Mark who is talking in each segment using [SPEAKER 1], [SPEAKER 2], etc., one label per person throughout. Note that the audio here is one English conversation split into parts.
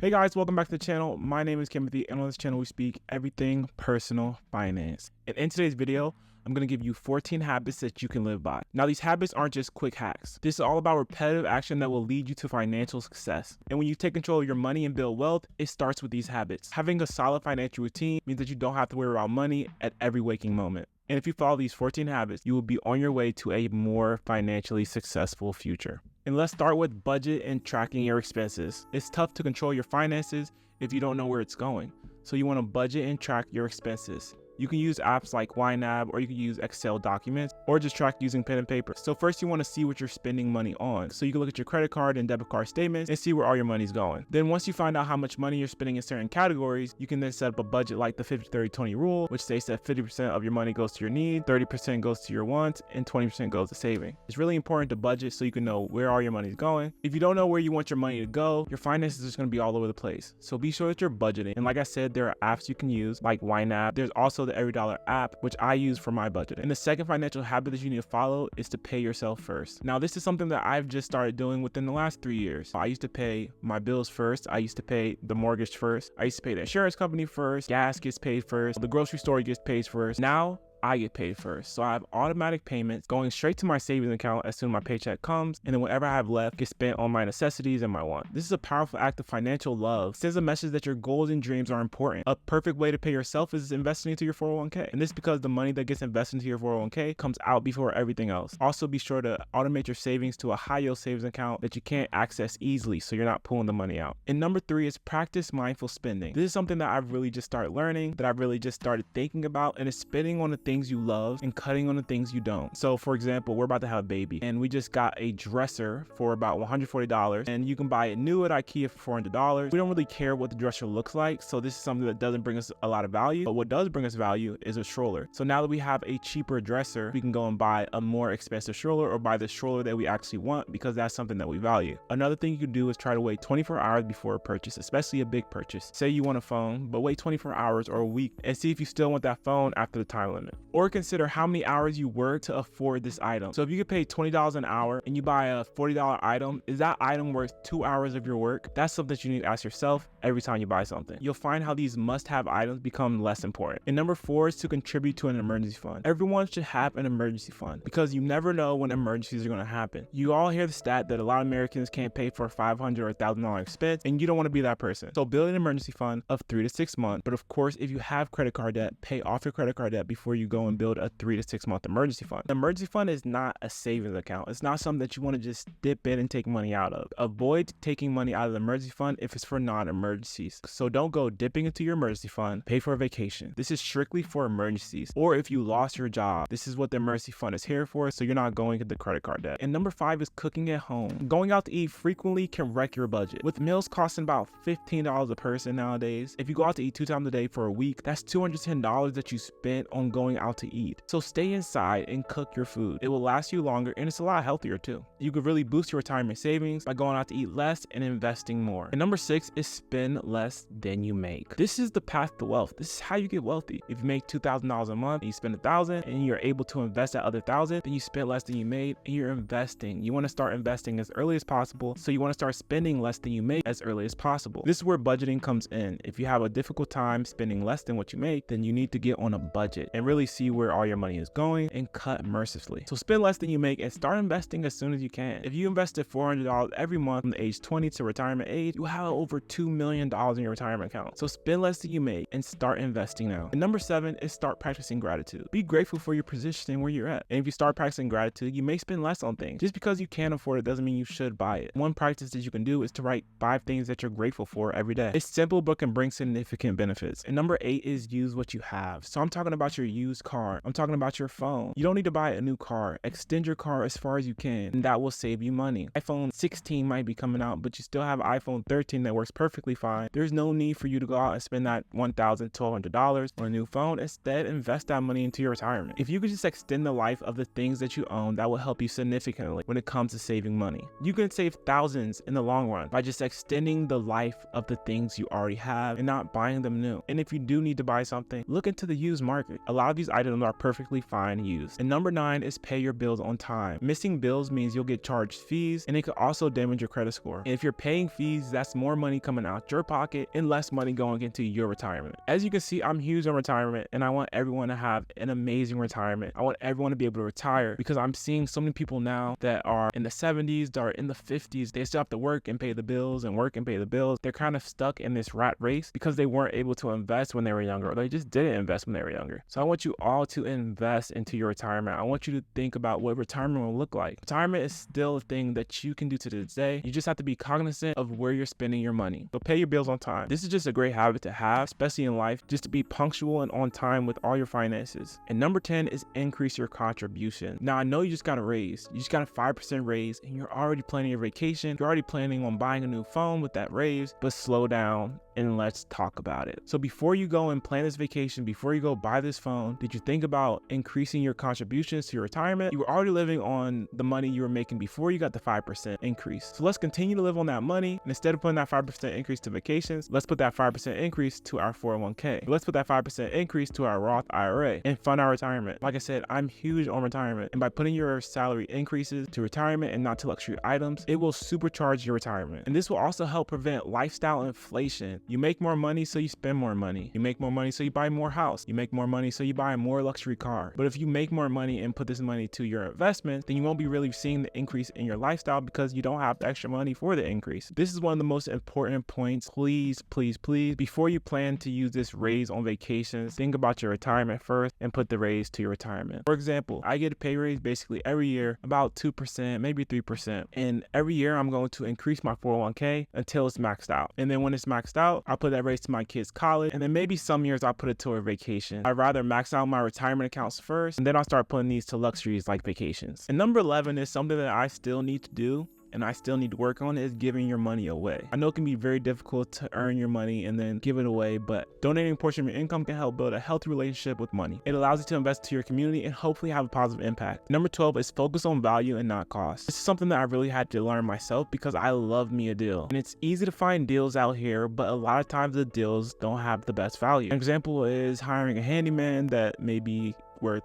[SPEAKER 1] Hey guys, welcome back to the channel. My name is Timothy, and on this channel we speak everything personal finance. And in today's video, I'm going to give you 14 habits that you can live by. Now, these habits aren't just quick hacks. This is all about repetitive action that will lead you to financial success. And when you take control of your money and build wealth, it starts with these habits. Having a solid financial routine means that you don't have to worry about money at every waking moment. And if you follow these 14 habits, you will be on your way to a more financially successful future. And let's start with budget and tracking your expenses. It's tough to control your finances if you don't know where it's going. So you want to budget and track your expenses. You can use apps like YNAB, or you can use Excel documents, or just track using pen and paper. So first you want to see what you're spending money on. So you can look at your credit card and debit card statements and see where all your money's going. Then once you find out how much money you're spending in certain categories, you can then set up a budget like the 50-30-20 rule, which states that 50% of your money goes to your need, 30% goes to your wants, and 20% goes to saving. It's really important to budget so you can know where all your money's going. If you don't know where you want your money to go, your finances are just going to be all over the place. So be sure that you're budgeting. And like I said, there are apps you can use like YNAB. There's also the EveryDollar app, which I use for my budget. And the second financial habit that you need to follow is to pay yourself first. Now, this is something that I've just started doing within the last 3 years. I used to pay my bills first. I used to pay the mortgage first. I used to pay the insurance company first. Gas gets paid first. The grocery store gets paid first. Now, I get paid first. So I have automatic payments going straight to my savings account as soon as my paycheck comes, and then whatever I have left gets spent on my necessities and my wants. This is a powerful act of financial love. It sends a message that your goals and dreams are important. A perfect way to pay yourself is investing into your 401k. And this is because the money that gets invested into your 401k comes out before everything else. Also, be sure to automate your savings to a high yield savings account that you can't access easily, so you're not pulling the money out. And number 3 is practice mindful spending. This is something that I've really just started learning, that I've really just started thinking about, and it's spending on the things you love and cutting on the things you don't. So for example, we're about to have a baby and we just got a dresser for about $140, and you can buy it new at IKEA for $400. We don't really care what the dresser looks like, so this is something that doesn't bring us a lot of value, but what does bring us value is a stroller. So now that we have a cheaper dresser, we can go and buy a more expensive stroller, or buy the stroller that we actually want, because that's something that we value. Another thing you can do is try to wait 24 hours before a purchase, especially a big purchase. Say you want a phone, but wait 24 hours or a week and see if you still want that phone after the time limit. Or consider how many hours you work to afford this item. So if you get paid $20 an hour and you buy a $40 item, is that item worth 2 hours of your work? That's something that you need to ask yourself every time you buy something. You'll find how these must-have items become less important. And number 4 is to contribute to an emergency fund. Everyone should have an emergency fund, because you never know when emergencies are going to happen. You all hear the stat that a lot of Americans can't pay for a $500 or $1,000 expense, and you don't want to be that person. So build an emergency fund of 3 to 6 months. But of course, if you have credit card debt, pay off your credit card debt before you go and build a 3 to 6 month emergency fund. The emergency fund is not a savings account. It's not something that you want to just dip in and take money out of. Avoid taking money out of the emergency fund if it's for non-emergencies. So don't go dipping into your emergency fund. Pay for a vacation. This is strictly for emergencies. Or if you lost your job, this is what the emergency fund is here for, so you're not going into the credit card debt. And number 5 is cooking at home. Going out to eat frequently can wreck your budget. With meals costing about $15 a person nowadays, if you go out to eat 2 times a day for a week, that's $210 that you spent on going out to eat. So stay inside and cook your food. It will last you longer, and it's a lot healthier too. You could really boost your retirement savings by going out to eat less and investing more. And number 6 is spend less than you make. This is the path to wealth. This is how you get wealthy. If you make $2,000 a month and you spend $1,000 and you're able to invest that other $1,000, then you spend less than you made and you're investing. You want to start investing as early as possible, so you want to start spending less than you make as early as possible. This is where budgeting comes in. If you have a difficult time spending less than what you make, then you need to get on a budget and really see where all your money is going and cut mercilessly. So spend less than you make and start investing as soon as you can. If you invested $400 every month from the age 20 to retirement age, you have over $2 million in your retirement account. So spend less than you make and start investing now. And number 7 is start practicing gratitude. Be grateful for your position and where you're at. And if you start practicing gratitude, you may spend less on things. Just because you can't afford it doesn't mean you should buy it. One practice that you can do is to write 5 things that you're grateful for every day. It's simple but can bring significant benefits. And number 8 is use what you have. So I'm talking about your used car. I'm talking about your phone. You don't need to buy a new car. Extend your car as far as you can, and that will save you money. iPhone 16 might be coming out, but you still have iPhone 13 that works perfectly fine. There's no need for you to go out and spend that $1,000, $1,200 on a new phone. Instead, invest that money into your retirement. If you could just extend the life of the things that you own, that will help you significantly when it comes to saving money. You can save thousands in the long run by just extending the life of the things you already have and not buying them new. And if you do need to buy something, look into the used market. A lot of these these items are perfectly fine used. And number 9 is pay your bills on time. Missing bills means you'll get charged fees, and it could also damage your credit score. And if you're paying fees, that's more money coming out your pocket and less money going into your retirement. As you can see, I'm huge on retirement, and I want everyone to have an amazing retirement. I want everyone to be able to retire, because I'm seeing so many people now that are in the 70s, that are in the 50s. They still have to work and pay the bills and work and pay the bills. They're kind of stuck in this rat race because they weren't able to invest when they were younger, or they just didn't invest when they were younger. So I want you all to invest into your retirement. I want you to think about what retirement will look like. Retirement is still a thing that you can do to this day. You just have to be cognizant of where you're spending your money. So pay your bills on time. This is just a great habit to have, especially in life, just to be punctual and on time with all your finances. And number 10 is increase your contribution. Now, I know you just got a raise. You just got a 5% raise, and you're already planning your vacation. You're already planning on buying a new phone with that raise, but slow down and let's talk about it. So before you go and plan this vacation, before you go buy this phone, did you think about increasing your contributions to your retirement? You were already living on the money you were making before you got the 5% increase. So let's continue to live on that money, and instead of putting that 5% increase to vacations, let's put that 5% increase to our 401k. Let's put that 5% increase to our Roth IRA and fund our retirement. Like I said, I'm huge on retirement, and by putting your salary increases to retirement and not to luxury items, it will supercharge your retirement. And this will also help prevent lifestyle inflation. You make more money, so you spend more money. You make more money, so you buy more house. You make more money, so you buy a more luxury car. But if you make more money and put this money to your investments, then you won't be really seeing the increase in your lifestyle because you don't have the extra money for the increase. This is one of the most important points. Please, please, please, before you plan to use this raise on vacations, think about your retirement first and put the raise to your retirement. For example, I get a pay raise basically every year, about 2%, maybe 3%. And every year I'm going to increase my 401k until it's maxed out. And then when it's maxed out, I'll put that raise to my kids' college. And then maybe some years I'll put it to a vacation. I'd rather max out my retirement accounts first, and then I'll start putting these to luxuries like vacations. And number 11 is something that I still need to do, and I still need to work on, is giving your money away. I know it can be very difficult to earn your money and then give it away, but donating a portion of your income can help build a healthy relationship with money. It allows you to invest to your community and hopefully have a positive impact. Number 12 is focus on value and not cost. This is something that I really had to learn myself because I love me a deal. And it's easy to find deals out here, but a lot of times the deals don't have the best value. An example is hiring a handyman that may be worth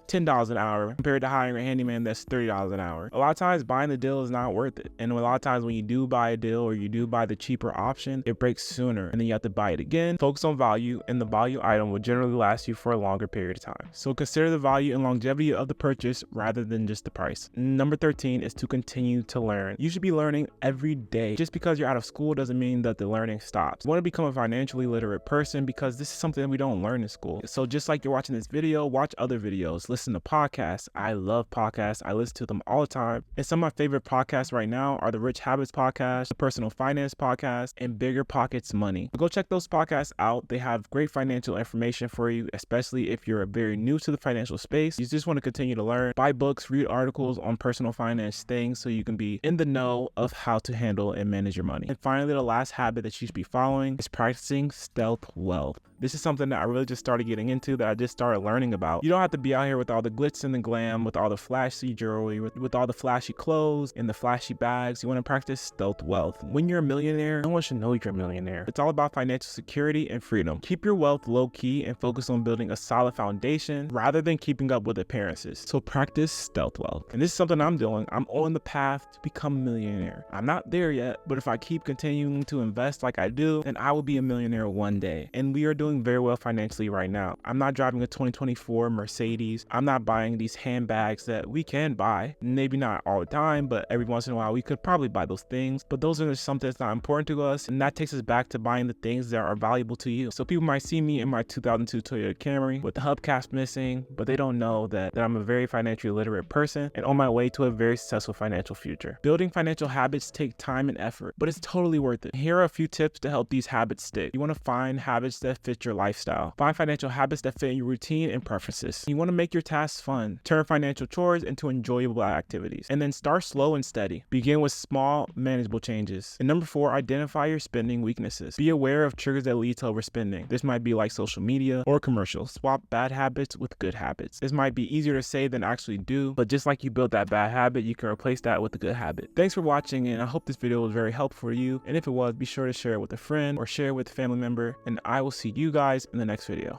[SPEAKER 1] $10 an hour compared to hiring a handyman that's $30 an hour. A lot of times buying the deal is not worth it. And a lot of times when you do buy a deal or you do buy the cheaper option, it breaks sooner and then you have to buy it again. Focus on value, and the value item will generally last you for a longer period of time. So consider the value and longevity of the purchase rather than just the price. Number 13 is to continue to learn. You should be learning every day. Just because you're out of school doesn't mean that the learning stops. You want to become a financially literate person because this is something that we don't learn in school. So just like you're watching this video, watch other videos, listen to podcasts. I love podcasts. I listen to them all the time. And some of my favorite podcasts right now are the Rich Habits podcast, the Personal Finance podcast, and Bigger Pockets Money. Go check those podcasts out. They have great financial information for you, especially if you're very new to the financial space. You just want to continue to learn, buy books, read articles on personal finance things so you can be in the know of how to handle and manage your money. And finally, the last habit that you should be following is practicing stealth wealth. This is something that I really just started getting into, that I just started learning about. You don't have to be out here with all the glitz and the glam, with all the flashy jewelry, with all the flashy clothes and the flashy bags. You want to practice stealth wealth. When you're a millionaire, no one should know you're a millionaire. It's all about financial security and freedom. Keep your wealth low key and focus on building a solid foundation rather than keeping up with appearances. So practice stealth wealth. And this is something I'm doing. I'm on the path to become a millionaire. I'm not there yet, but if I keep continuing to invest like I do, then I will be a millionaire one day. And we are doing very well financially right now. I'm not driving a 2024 Mercedes. I'm not buying these handbags that we can buy. Maybe not all the time, but every once in a while we could probably buy those things. But those are something that's not important to us, and that takes us back to buying the things that are valuable to you. So people might see me in my 2002 Toyota Camry with the hubcaps missing, but they don't know that I'm a very financially literate person and on my way to a very successful financial future. Building financial habits take time and effort, but it's totally worth it. Here are a few tips to help these habits stick. You want to find habits that fit your lifestyle. Find financial habits that fit your routine and preferences. You want to make your tasks fun. Turn financial chores into enjoyable activities. And then start slow and steady. Begin with small, manageable changes. And number 4, identify your spending weaknesses. Be aware of triggers that lead to overspending. This might be like social media or commercials. Swap bad habits with good habits. This might be easier to say than actually do, but just like you built that bad habit, you can replace that with a good habit. Thanks for watching, and I hope this video was very helpful for you. And if it was, be sure to share it with a friend or share it with a family member, and I will see you guys in the next video.